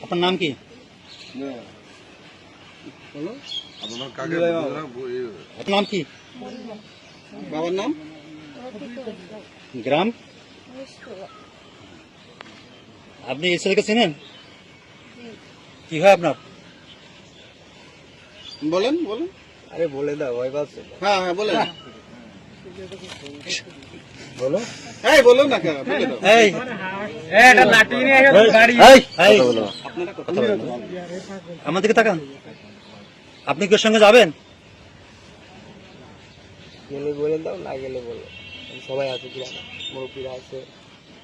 আপনার নাম কি? আপনার নাম কি? বাবার নাম? গ্রাম? আপনি এই ছেলেকে চেনেন? কি হয় আপনার? বলেন বলেন। আরে বলে দাও, ভয় পাচ্ছে। হ্যাঁ হ্যাঁ বলেন। বলো। এই বলুন না কেন, বলে দাও। এই এটা লাঠি নিয়ে গাড়ি। এই, আপনারা কথা আমার দিকে তাকান। আপনি কি ওর সঙ্গে যাবেন? গেলে বলে দাও, না গেলে বলো। সবাই আছে, গ্রামে মুরব্বীরা আছে,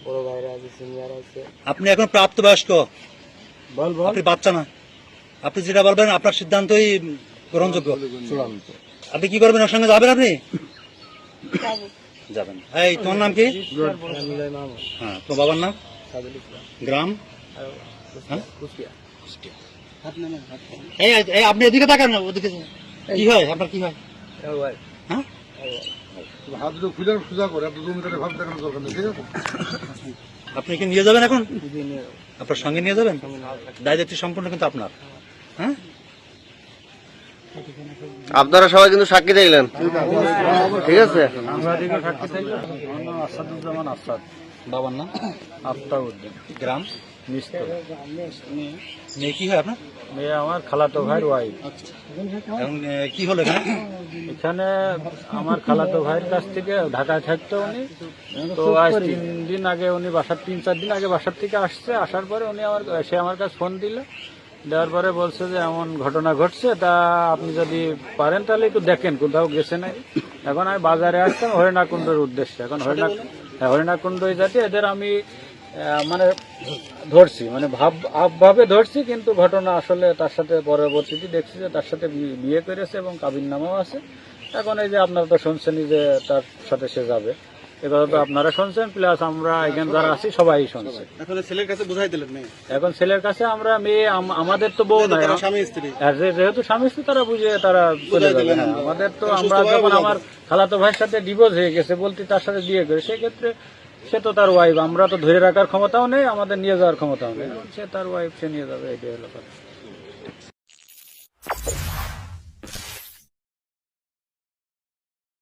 বড় ভাইরা আছে, সিনিয়র আছে। আপনি এখন প্রাপ্তবয়স্ক, বল বল। আপনি বাচ্চা না। আপনি যেটা বলবেন আপনার সিদ্ধান্তই গ্রহণযোগ্য। আপনি কি করবেন? ওর সঙ্গে যাবেন? আপনি যাবেন। এই তোমার নাম কি? মিলয় মাহমুদ, হ্যাঁ, তোমার বাবার নাম? সাদুল ইসলাম, গ্রাম? আর হ্যাঁ? কুষ্টিয়া। হাত নামান, হাত নামান। এই এই, আপনি এদিকে তাকান না, ওদিকে। কি হয় আপনার? কি হয়? এর ভাই, হ্যাঁ, এর ভাই। হাত দুটো খুলে সোজা করে, এত 2 মিটারে ভাব দেখানোর দরকার নেই, ঠিক আছে? আপনি কি নিয়ে যাবেন এখন? দুদিন নিয়ে যাবো। আপনার সঙ্গে নিয়ে যাবেন? সঙ্গে নাও থাকে। দায়িত্ব সম্পূর্ণ কিন্তু আপনার। হ্যাঁ, আপনারা সবাই কিন্তু সাক্ষী দিলেন, ঠিক আছে? আসাদুজ্জামান আসাদ। বাবার নাম? আফতাবউদ্দিন, গ্রাম? মিস্তর। মেয়ে কি হয় আপনার? মেয়ে আমার খালাতো ভাইয়ের ওয়াইফ। এখন কি হলো এখানে? এখানে আমার খালাতো ভাইয়ের কাছ থেকে ঢাকায় থাকতো উনি, তো আজ 3 দিন আগে উনি বাসার 3-4 দিন আগে বাসার থেকে আসছে। আসার পরে উনি সে আমার কাছে ফোন দিল, দেওয়ার পরে বলছে যে এমন ঘটনা ঘটছে, তা আপনি যদি পারেন তাহলে একটু দেখেন, কোথাও গেছে নাই। এখন আমি বাজারে আসতাম হরিণাকুণ্ডের উদ্দেশ্যে। এখন হরিণাকুণ্ড যাতে এদের আমি মানে ধরছি, মানে ভাবে ধরছি, কিন্তু ঘটনা আসলে তার সাথে পরবর্তীতে দেখছি যে তার সাথে বিয়ে করেছে এবং কাবিন নামাও আছে। এখন এই যে আপনারা তো শুনছেনই যে তার সাথে সে যাবে, এবার তো আপনারা শুনছেন, প্লাস আমরা এখানে যারা আছি সবাই শুনছে। এখন ছেলের কাছে বুঝাই দিলেন মেয়ে? এখন ছেলের কাছে আমরা মেয়ে, আমাদের তো বউ নাই, তারা স্বামী স্ত্রী। আর যেহেতু স্বামী স্ত্রী তারা বুঝে তারা চলে যাবে। হ্যাঁ, আমাদের তো আমরা যখন আমার খালাতো ভাইয়ের সাথে ডিভোর্স হয়ে গেছে বলতে তার সাথে বিয়ে করে, সেক্ষেত্রে সে তো তার ওয়াইফ, আমরা তো ধরে রাখার ক্ষমতাও নেই, আমাদের নিয়ে যাওয়ার ক্ষমতাও নেই। সে তার ওয়াইফ, সে নিয়ে যাবে, এটাই হলো কথা।